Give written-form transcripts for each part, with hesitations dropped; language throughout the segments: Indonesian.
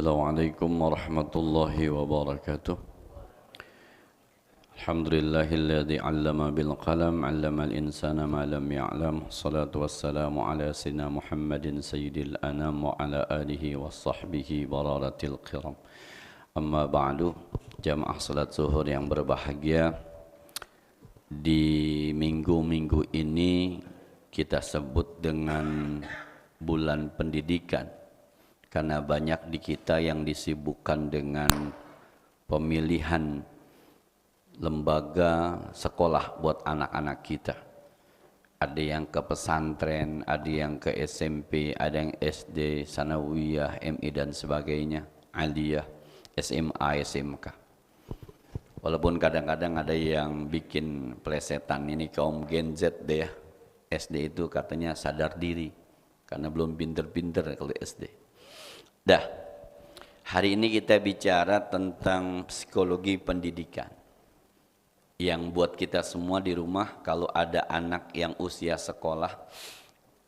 Assalamualaikum warahmatullahi wabarakatuh. Alhamdulillahilladzi 'allama bil qalam 'allamal insana ma lam ya'lam. Shalatu wassalamu ala sayyidina Muhammadin sayyidil anam wa ala alihi washabbihi bararatil kiram. Amma ba'du, jamaah salat zuhur yang berbahagia. Di minggu-minggu ini kita sebut dengan bulan pendidikan. Karena banyak di kita yang disibukkan dengan pemilihan lembaga sekolah buat anak-anak kita. Ada yang ke pesantren, ada yang ke SMP, ada yang SD, sanawiyah, MI dan sebagainya, aliyah, SMA, SMK. Walaupun kadang-kadang ada yang bikin pelesetan, ini kaum Gen Z deh ya. SD itu katanya sadar diri, karena belum pinter-pinter kalau SD. Dah, hari ini kita bicara tentang psikologi pendidikan. Yang buat kita semua di rumah, kalau ada anak yang usia sekolah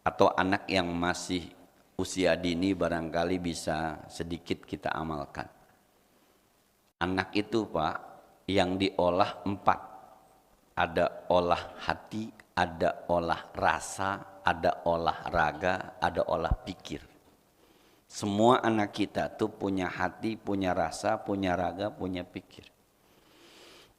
atau anak yang masih usia dini, barangkali bisa sedikit kita amalkan. Anak itu Pak, yang diolah 4. Ada olah hati, ada olah rasa, ada olah raga, ada olah pikir. Semua anak kita tuh punya hati, punya rasa, punya raga, punya pikir.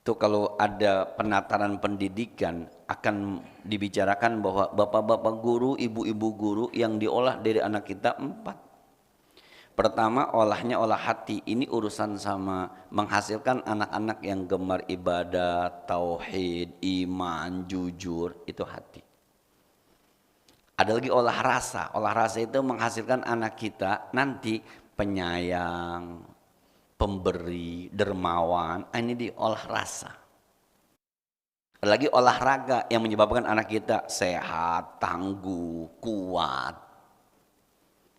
Tuh kalau ada penataran pendidikan akan dibicarakan bahwa bapak-bapak guru, ibu-ibu guru yang diolah dari anak kita 4. Pertama, olahnya olah hati. Ini urusan sama menghasilkan anak-anak yang gemar ibadah, tauhid, iman, jujur, itu hati. Ada lagi olah rasa. Olah rasa itu menghasilkan anak kita nanti penyayang, pemberi, dermawan. Ini diolah rasa. Ada lagi olahraga yang menyebabkan anak kita sehat, tangguh, kuat.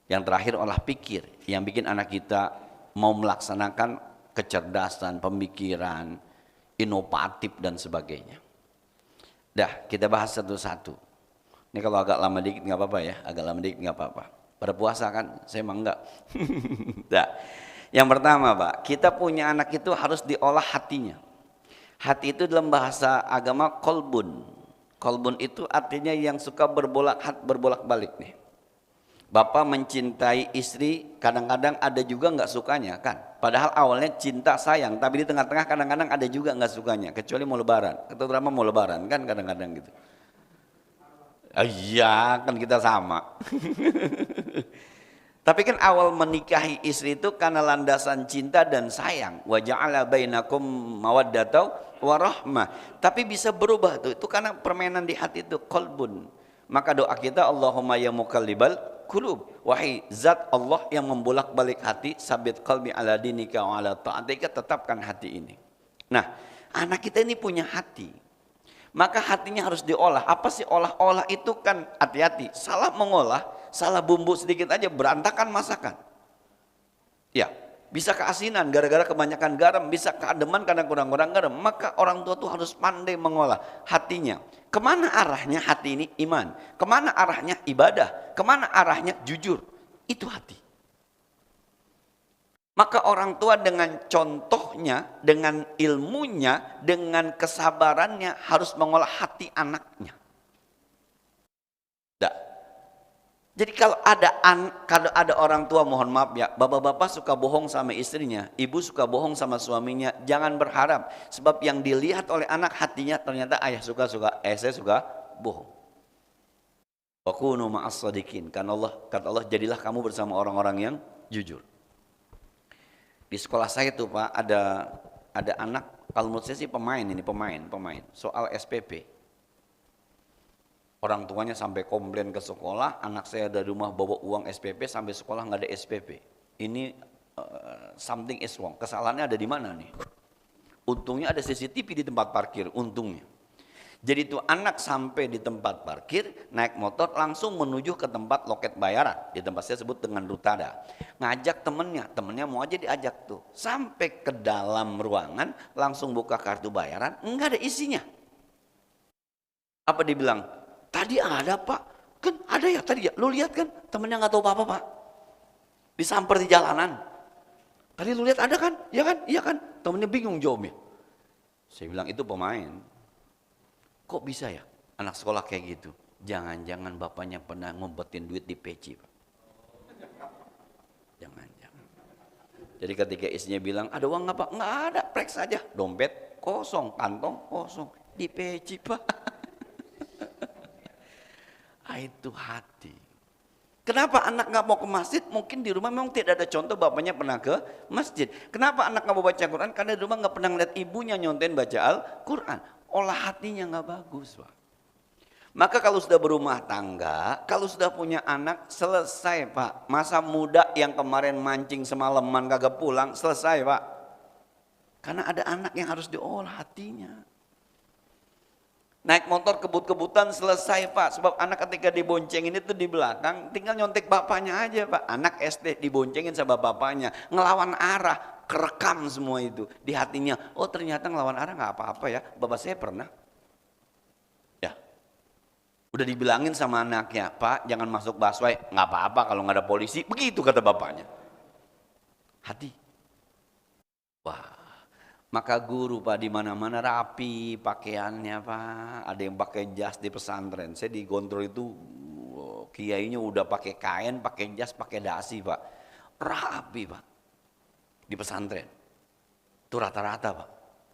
Yang terakhir olah pikir yang bikin anak kita mau melaksanakan kecerdasan, pemikiran, inovatif dan sebagainya. Dah, kita bahas satu-satu. Ini kalau agak lama dikit nggak apa-apa ya, agak lama dikit nggak apa-apa. Pada puasa kan, saya emang enggak. Nah, yang pertama Pak, kita punya anak itu harus diolah hatinya. Hati itu dalam bahasa agama kolbun. Kolbun itu artinya yang suka berbolak-balik nih. Bapak mencintai istri, kadang-kadang ada juga nggak sukanya kan. Padahal awalnya cinta sayang, tapi di tengah-tengah kadang-kadang ada juga nggak sukanya. Kecuali mau lebaran, terutama mau lebaran kan kadang-kadang gitu. Iya kan kita sama. Tapi kan awal menikahi istri itu karena landasan cinta dan sayang. Wa ja'ala bainakum mawaddatan wa rahmah. Tapi bisa berubah tuh. Itu karena permainan di hati itu qalbun. Maka doa kita Allahumma ya muqallibal qulub. Wahai zat Allah yang membolak-balik hati, sabit qalbi ala dinika wa ala ta'atika, tetapkan hati ini. Nah, anak kita ini punya hati. Maka hatinya harus diolah. Apa sih olah-olah itu kan hati-hati. Salah mengolah, salah bumbu sedikit aja berantakan masakan. Ya, bisa keasinan gara-gara kebanyakan garam, bisa keademan karena kurang-kurang garam. Maka orang tua tuh harus pandai mengolah hatinya. Kemana arahnya hati ini? Iman. Kemana arahnya? Ibadah. Kemana arahnya? Jujur. Itu hati. Maka orang tua dengan contohnya, dengan ilmunya, dengan kesabarannya harus mengolah hati anaknya. Nah, jadi kalau ada orang tua, mohon maaf ya, bapak-bapak suka bohong sama istrinya, ibu suka bohong sama suaminya, jangan berharap. Sebab yang dilihat oleh anak hatinya ternyata ayah saya suka bohong. Wa kunu ma'as shadiqin. Kata Allah, jadilah kamu bersama orang-orang yang jujur. Di sekolah saya tuh Pak ada anak, kalau menurut saya sih pemain soal SPP. Orang tuanya sampai komplain ke sekolah, anak saya dari rumah bawa uang SPP sampai sekolah nggak ada SPP. Ini something is wrong. Kesalahannya ada di mana nih? Untungnya ada CCTV di tempat parkir, untungnya. Jadi itu anak sampai di tempat parkir, naik motor langsung menuju ke tempat loket bayaran. Di tempat saya sebut dengan Rutada. Ngajak temennya mau aja diajak tuh. Sampai ke dalam ruangan, langsung buka kartu bayaran, enggak ada isinya. Apa dibilang? Tadi ada Pak, kan ada ya tadi ya. Lu lihat kan temennya nggak tahu apa-apa Pak. Disamper di jalanan. Tadi lu lihat ada kan? Iya kan? Iya kan? Temennya bingung jawabnya. Saya bilang itu pemain. Kok bisa ya anak sekolah kayak gitu? Jangan-jangan bapaknya pernah ngumpetin duit di peci, Pak. Jangan-jangan. Jadi ketika istrinya bilang, ada uang nggak Pak? Nggak ada, prek saja. Dompet kosong, kantong kosong. Di peci, Pak. Itu hati. Kenapa anak nggak mau ke masjid? Mungkin di rumah memang tidak ada contoh bapaknya pernah ke masjid. Kenapa anak nggak mau baca Quran? Karena di rumah nggak pernah ngeliat ibunya nyontain baca Al-Quran. Olah hatinya nggak bagus, Pak. Maka kalau sudah berumah tangga, kalau sudah punya anak, selesai, Pak. Masa muda yang kemarin mancing semalaman kagak pulang, selesai, Pak. Karena ada anak yang harus diolah hatinya. Naik motor kebut-kebutan, selesai, Pak. Sebab anak ketika diboncengin itu di belakang, tinggal nyontek bapaknya aja, Pak. Anak SD diboncengin sama bapaknya, ngelawan arah, kerekam semua itu di hatinya. Oh, ternyata ngelawan arah nggak apa-apa ya, bapak saya pernah. Ya, udah dibilangin sama anaknya, Pak jangan masuk busway, nggak apa-apa kalau nggak ada polisi, begitu kata bapaknya. Hati. Wah. Maka guru, Pak, di mana-mana rapi pakaiannya, Pak. Ada yang pakai jas di pesantren. Saya di Gondrong itu kiainya udah pakai kain, pakai jas, pakai dasi, Pak. Rapi, Pak. Di pesantren. Itu rata-rata, Pak.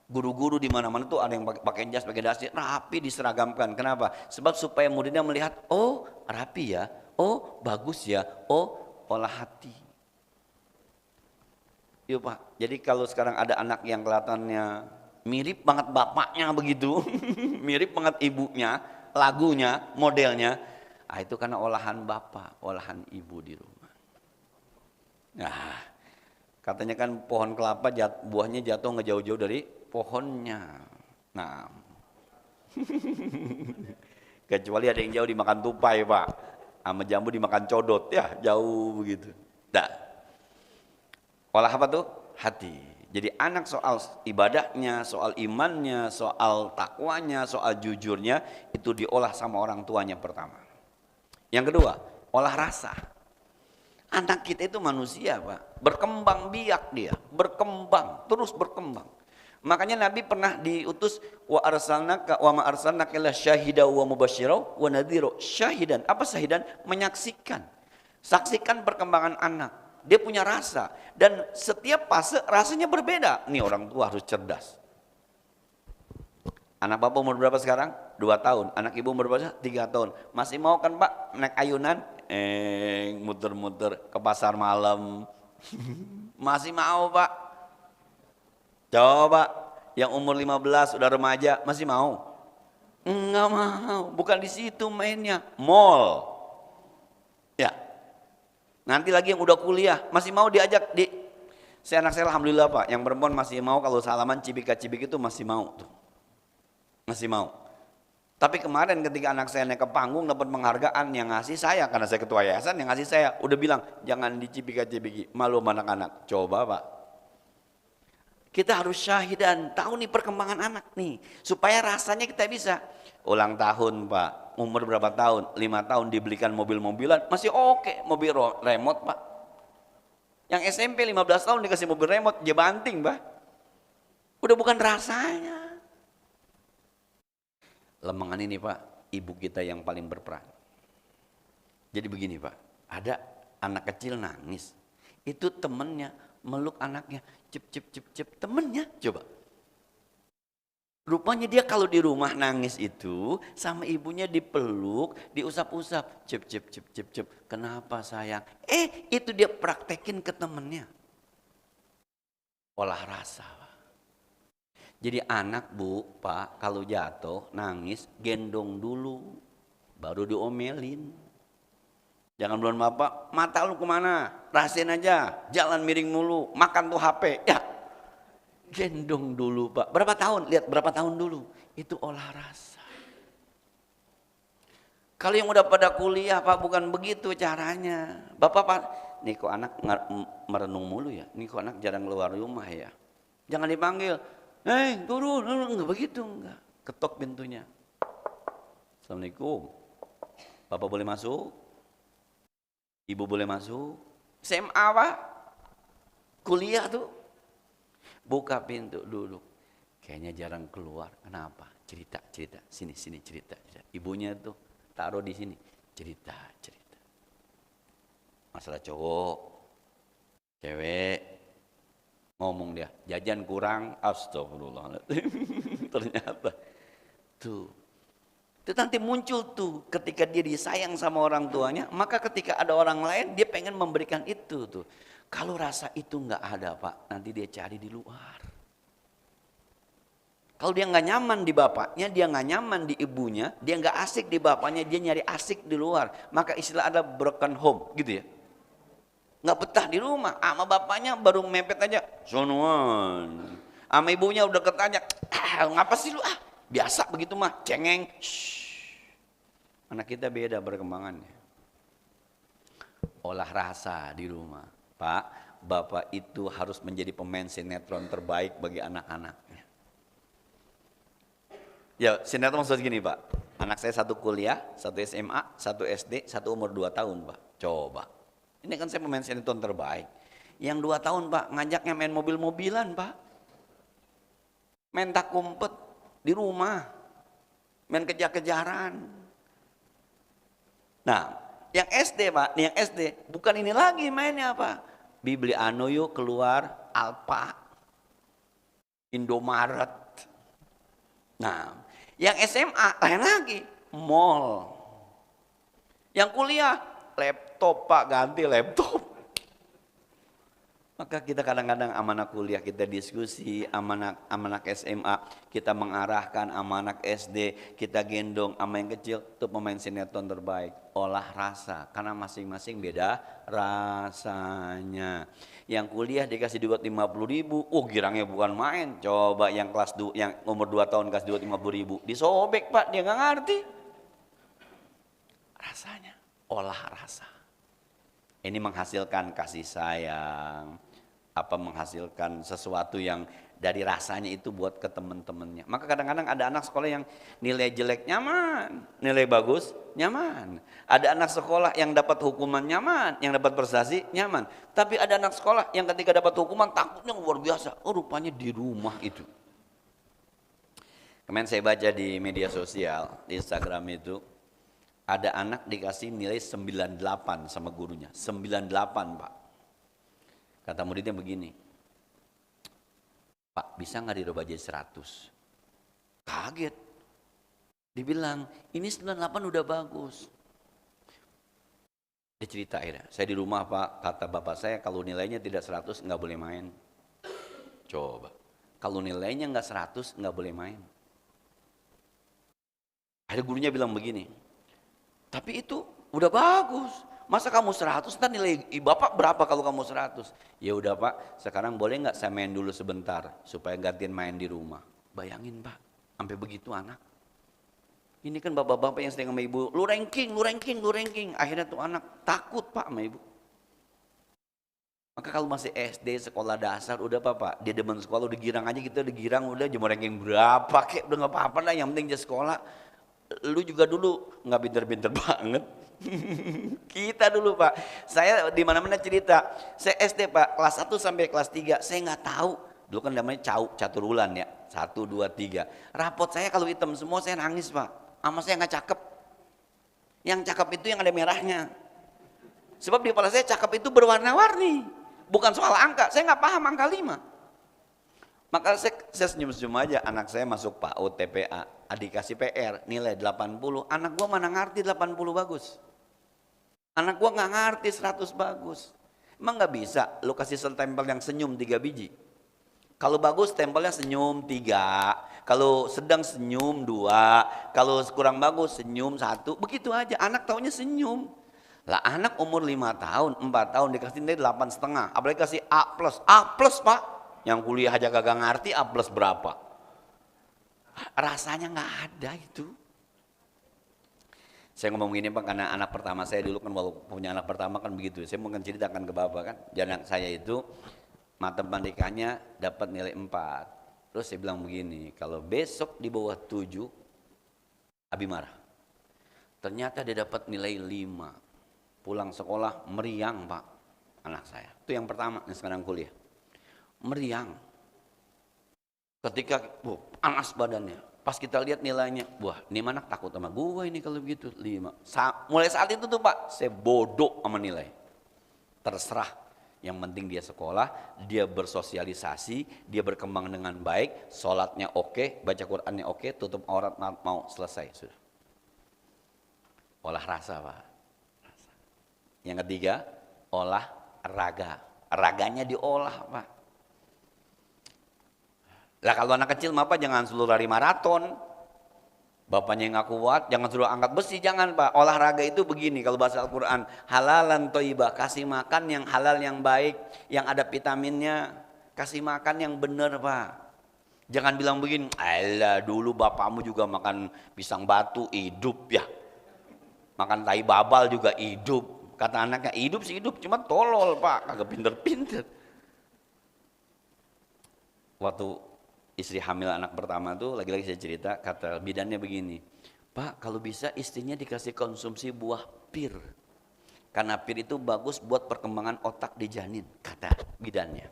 Guru-guru di mana-mana tuh ada yang pakai jas, pakai dasi, rapi diseragamkan. Kenapa? Sebab supaya muridnya melihat, oh, rapi ya. Oh, bagus ya. Oh, olah hati. Yuk, Pak, jadi kalau sekarang ada anak yang kelihatannya mirip banget bapaknya begitu, mirip banget ibunya, lagunya, modelnya, itu karena olahan bapak, olahan ibu di rumah. Nah, katanya kan pohon kelapa buahnya jatuh nggak jauh-jauh dari pohonnya. Nah, kecuali ada yang jauh dimakan tupai, Pak, sama jambu dimakan codot, ya jauh begitu. Nah. Olah apa tuh? Hati. Jadi anak soal ibadahnya, soal imannya, soal takwanya, soal jujurnya, itu diolah sama orang tuanya pertama. Yang kedua, olah rasa. Anak kita itu manusia, Pak, berkembang biak dia, berkembang, terus berkembang. Makanya Nabi pernah diutus wa arsalnaka wa ma arsalnaka illa syahida wa mubasyira wa nadhira. Syahidan, apa syahidan? Menyaksikan. Saksikan perkembangan anak. Dia punya rasa dan setiap fase rasanya berbeda. Nih orang tua harus cerdas. Anak bapak umur berapa sekarang? 2 tahun. Anak ibu umur berapa? 3 tahun. Masih mau kan, Pak naik ayunan? Muter-muter ke pasar malam. Masih mau, Pak? Coba yang umur 15 udah remaja masih mau? Enggak mau. Bukan di situ mainnya. Mall. Ya. Nanti lagi yang udah kuliah masih mau diajak di. Anak saya alhamdulillah, Pak, yang perempuan masih mau kalau salaman cibika-cibik itu masih mau tuh. Masih mau. Tapi kemarin ketika anak saya naik ke panggung dapat penghargaan, yang ngasih saya karena saya ketua yayasan, yang ngasih saya udah bilang jangan dicibika-cibiki, malu sama anak-anak. Coba, Pak. Kita harus syahidan, tahu nih perkembangan anak nih, supaya rasanya kita bisa. Ulang tahun, Pak, umur berapa tahun? 5 tahun dibelikan mobil-mobilan, masih oke, mobil remote, Pak. Yang SMP 15 tahun dikasih mobil remote, dia banting, Pak. Udah bukan rasanya. Lemengan ini, Pak, ibu kita yang paling berperan. Jadi begini, Pak, ada anak kecil nangis, itu temennya meluk anaknya, cip, temennya, coba. Rupanya dia kalau di rumah nangis itu sama ibunya dipeluk, diusap-usap, cip. Kenapa sayang? Itu dia praktekin ke temennya. Olah rasa. Jadi anak, Bu, Pak, kalau jatuh nangis gendong dulu, baru diomelin. Jangan belum Bapak, mata lu kemana? Rahasiain aja, jalan miring mulu, makan tuh HP. Ya, gendong dulu, Pak. Berapa tahun? Lihat berapa tahun dulu. Itu olah rasa. Kalau yang udah pada kuliah, Pak, bukan begitu caranya. Bapak, Pak, nih kok anak merenung mulu ya? Nih kok anak jarang keluar rumah ya? Jangan dipanggil, turun, enggak begitu, enggak. Ketok pintunya. Assalamualaikum. Bapak boleh masuk? Ibu boleh masuk? SMA, Pak? Kuliah tuh, buka pintu, duduk. Kayaknya jarang keluar, kenapa? Cerita, sini cerita. Ibunya tuh taruh di sini, cerita. Masalah cowok, cewek, ngomong dia, jajan kurang, astagfirullahaladzim. Ternyata tuh, itu nanti muncul tuh ketika dia disayang sama orang tuanya, maka ketika ada orang lain dia pengen memberikan itu tuh. Kalau rasa itu nggak ada Pak, nanti dia cari di luar. Kalau dia nggak nyaman di bapaknya, dia nggak nyaman di ibunya, dia nggak asik di bapaknya, dia nyari asik di luar. Maka istilah ada broken home gitu ya. Nggak betah di rumah, sama bapaknya baru mepet aja, sonuan. Sama ibunya udah ketanya, ngapa sih lu biasa begitu mah, cengeng. Shhh. Anak kita beda perkembangannya. Olah rasa di rumah. Pak, bapak itu harus menjadi pemain sinetron terbaik bagi anak-anaknya. Ya, sinetron maksudnya gini Pak, anak saya satu kuliah, satu SMA, satu SD, satu umur 2 tahun Pak. Coba, ini kan saya pemain sinetron terbaik. Yang 2 tahun Pak, ngajaknya main mobil-mobilan Pak. Main tak kumpet di rumah, main kejar-kejaran. Nah, yang SD Pak, yang SD, bukan ini lagi mainnya Pak. Bibli anu yuk keluar, Alfa, Indomaret. Nah, yang SMA lain lagi, mall. Yang kuliah, laptop Pak, ganti laptop. Maka kita kadang-kadang sama anak kuliah kita diskusi, sama anak SMA kita mengarahkan, sama anak SD kita gendong, sama yang kecil itu pemain sinetron terbaik. Olah rasa, karena masing-masing beda rasanya. Yang kuliah dikasih duit 50.000, girangnya bukan main. Coba yang kelas 2, yang umur 2 tahun kasih duit 50.000, disobek Pak, dia nggak ngerti. Rasanya, olah rasa. Ini menghasilkan kasih sayang, menghasilkan sesuatu yang dari rasanya itu buat ke teman-temannya. Maka kadang-kadang ada anak sekolah yang nilai jelek nyaman, nilai bagus nyaman. Ada anak sekolah yang dapat hukuman nyaman, yang dapat prestasi nyaman. Tapi ada anak sekolah yang ketika dapat hukuman takutnya luar biasa. Oh rupanya di rumah itu. Kemarin saya baca di media sosial, di Instagram itu, ada anak dikasih nilai 98 sama gurunya. 98 Pak. Kata muridnya begini, Pak bisa nggak dirubah jadi 100? Kaget. Dibilang, ini 98 udah bagus. Dia cerita akhirnya, saya di rumah Pak, kata bapak saya kalau nilainya tidak 100 nggak boleh main. Coba, kalau nilainya nggak 100 nggak boleh main. Akhirnya gurunya bilang begini, tapi itu udah bagus. Masa kamu 100, ntar nilai bapak berapa kalau kamu 100? Ya udah Pak, sekarang boleh nggak saya main dulu sebentar supaya gantian main di rumah. Bayangin Pak, sampai begitu anak. Ini kan bapak-bapak yang sedang sama ibu, lu ranking. Akhirnya tuh anak takut Pak sama ibu. Maka kalau masih SD, sekolah dasar, udah Pak, dia demen sekolah, udah girang aja gitu, udah girang, udah mau ranking berapa, kayak udah nggak apa-apa lah, yang penting dia sekolah. Lu juga dulu nggak pinter-pinter banget. Kita dulu Pak, saya di mana-mana cerita, saya SD Pak, kelas 1 sampai kelas 3, saya nggak tahu, dulu kan namanya catur bulan ya, 1, 2, 3. Rapot saya kalau hitam semua saya nangis Pak, sama saya nggak cakep. Yang cakep itu yang ada merahnya. Sebab di kepala saya cakep itu berwarna-warni, bukan soal angka, saya nggak paham angka 5. Maka saya senyum-senyum aja, anak saya masuk PAUD TPA, adik kasih PR, nilai 80, anak gua mana ngerti 80 bagus. Anak gua nggak ngerti 100 bagus. Emang nggak bisa lu kasih stempel yang senyum 3 biji? Kalau bagus stempelnya senyum 3, kalau sedang senyum 2, kalau kurang bagus senyum 1, begitu aja. Anak taunya senyum. Lah anak umur 5 tahun, 4 tahun dikasih nilai 8,5, apalagi kasih A+. A+ Pak, yang kuliah aja kagak ngerti A+ berapa. Rasanya nggak ada itu. Saya ngomong gini Pak, karena anak pertama saya dulu kan, walau punya anak pertama kan begitu. Saya mungkin ceritakan ke Bapak kan, anak saya itu matematikanya dapat nilai 4. Terus saya bilang begini, kalau besok di bawah 7, Abi marah. Ternyata dia dapat nilai 5. Pulang sekolah meriang Pak, anak saya. Itu yang pertama, yang sekarang kuliah. meriang. Ketika panas badannya, pas kita lihat nilainya, wah ini anak takut sama gua ini kalau begitu 5. Mulai saat itu tuh Pak, saya bodoh sama nilai. Terserah, yang penting dia sekolah, dia bersosialisasi, dia berkembang dengan baik, sholatnya oke, baca Qur'annya oke, tutup aurat mau, selesai sudah. Olah rasa Pak. Yang ketiga, olah raga. Raganya diolah Pak. Lah kalau anak kecil mah Pak jangan suruh lari maraton. Bapaknya yang nggak kuat, jangan suruh angkat besi, jangan Pak. Olahraga itu begini, kalau bahasa Al-Quran, halalan thayyibah, kasih makan yang halal, yang baik, yang ada vitaminnya, kasih makan yang benar Pak. Jangan bilang begini, alah dulu bapakmu juga makan pisang batu, hidup ya. Makan tai babal juga hidup. Kata anaknya, hidup sih hidup, cuma tolol Pak, kagak pinter-pinter. Waktu istri hamil anak pertama tuh, lagi-lagi saya cerita, kata bidannya begini, Pak kalau bisa istrinya dikasih konsumsi buah pir, karena pir itu bagus buat perkembangan otak di janin, kata bidannya.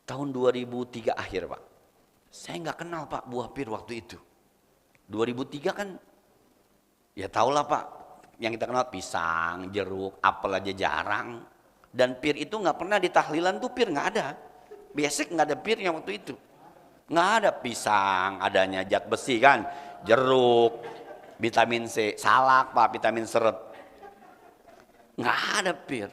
Tahun 2003 akhir Pak, saya nggak kenal Pak buah pir waktu itu. 2003 kan, ya tahulah Pak, yang kita kenal pisang, jeruk, apel aja jarang, dan pir itu nggak pernah di tahlilan tuh pir nggak ada, basic nggak ada pirnya waktu itu. Nggak ada pisang, adanya zat besi kan, jeruk, vitamin C, salak Pak, vitamin seret. Nggak ada pir.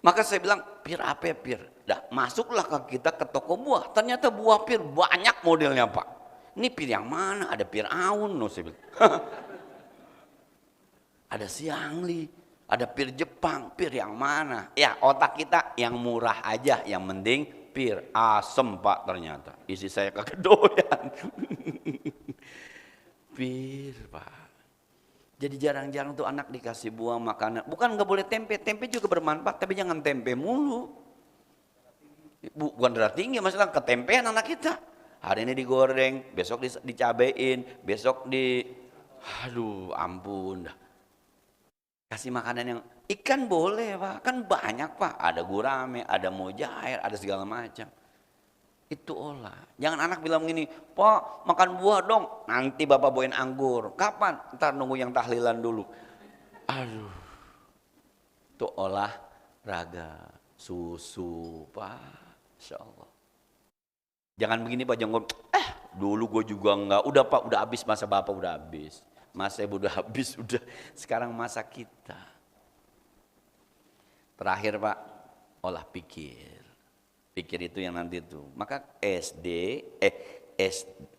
Maka saya bilang, pir apa ya pir? Dah masuklah kita ke toko buah, ternyata buah pir banyak modelnya Pak. Ini pir yang mana? Ada pir aun, no, saya bilang. Ada siangli, ada pir Jepang, pir yang mana? Ya otak kita yang murah aja, yang penting pir asem Pak ternyata. Isi saya kagak doyan. Pir Pak. Jadi jarang-jarang tuh anak dikasih buah makanan. Bukan nggak boleh tempe, tempe juga bermanfaat, tapi jangan tempe mulu. Bukan darah tinggi, masalah ketempean anak kita. Hari ini digoreng, besok dicabein, besok aduh ampun dah. Kasih makanan yang ikan boleh Pak, kan banyak Pak, ada gurame, ada mojair, ada segala macam. Itu olah. Jangan anak bilang begini, Pak makan buah dong, nanti bapak bawain anggur. Kapan? Ntar nunggu yang tahlilan dulu. Aduh, itu olah raga, susu Pak, Insya Allah. Jangan begini Pak, jangan dulu gue juga enggak, udah Pak, udah habis masa bapak, udah habis. Masa ibu udah habis, udah sekarang masa kita. Terakhir Pak, olah pikir. Pikir itu yang nanti itu. Maka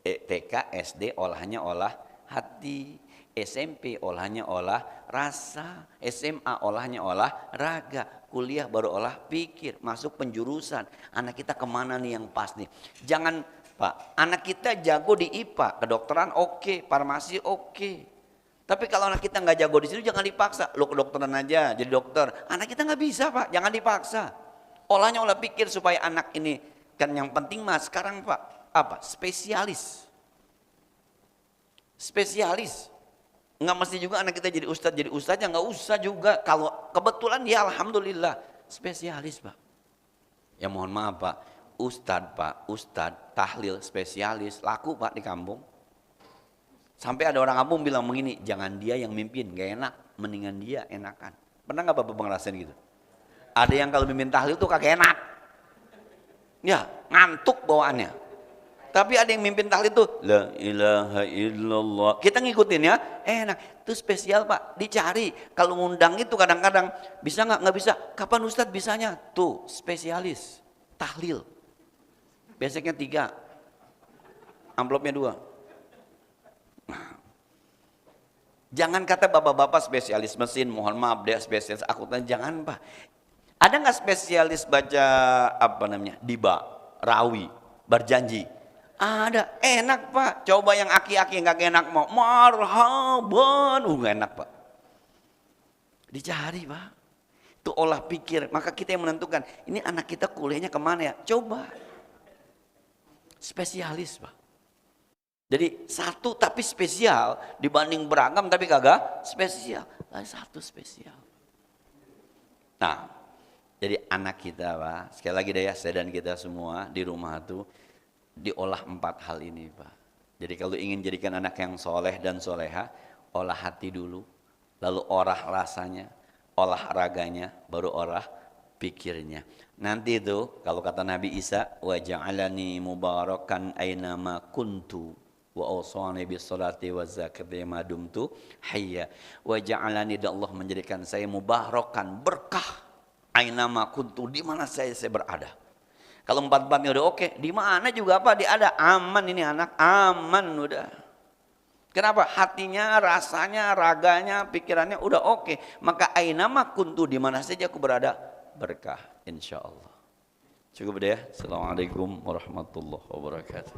TK, SD olahnya olah hati, SMP olahnya olah rasa, SMA olahnya olah raga, kuliah baru olah pikir, masuk penjurusan. Anak kita kemana nih yang pas nih? Jangan Pak, anak kita jago di IPA, kedokteran oke, farmasi oke. Tapi kalau anak kita nggak jago di situ jangan dipaksa. Lo kedokteran aja jadi dokter. Anak kita nggak bisa Pak, jangan dipaksa. Olahnya olah pikir supaya anak ini, kan yang penting Mas sekarang Pak, apa? Spesialis. Spesialis. Nggak mesti juga anak kita jadi ustadz ya nggak usah juga. Kalau kebetulan ya alhamdulillah spesialis Pak. Ya mohon maaf Pak. Ustadz, tahlil, spesialis, laku Pak di kampung. Sampai ada orang kampung bilang begini, jangan dia yang mimpin, gak enak, mendingan dia enakan. Pernah gak Bapak ngerasain gitu? Ada yang kalau mimpin tahlil tuh kagak enak. Ya, ngantuk bawaannya. Tapi ada yang mimpin tahlil tuh, la ilaha illallah. Kita ngikutin ya, enak. Itu spesial Pak, dicari. Kalau ngundang itu kadang-kadang, bisa gak? Gak bisa. Kapan Ustadz bisanya? Tuh, spesialis, tahlil. Basicnya 3, amplopnya 2. Nah, jangan kata bapak-bapak spesialis mesin, mohon maaf dia spesialis akuntan, jangan Pak. Ada nggak spesialis baca apa namanya diba, rawi, berjanji? Ada, enak Pak. Coba yang aki-aki nggak enak mau, marhaban, enak Pak. Dicari Pak. Itu olah pikir. Maka kita yang menentukan, ini anak kita kuliahnya kemana ya? Coba. Spesialis Pak. Jadi satu tapi spesial dibanding beragam tapi kagak spesial. Satu spesial. Nah, Jadi anak kita Pak, sekali lagi deh ya, saya dan kita semua di rumah tuh diolah 4 hal ini Pak. Jadi kalau ingin jadikan anak yang soleh dan soleha, olah hati dulu, lalu orah rasanya, olah raganya, baru orah pikirnya. Nanti itu kalau kata Nabi Isa, wa ja'alani mubarakan ainama kuntu wa awsani bis salati wa zakati ma dumtu hayya. Wa ja'alani, dan Allah menjadikan saya mubarakan, berkah, ainama kuntu, di mana saya berada. Kalau 4-4-nya udah oke, di mana juga apa dia ada, aman ini anak, aman udah. Kenapa? Hatinya, rasanya, raganya, pikirannya udah oke. Maka ainama kuntu, di mana saja aku berada, berkah insyaallah. Cukup deh. Assalamualaikum warahmatullahi wabarakatuh.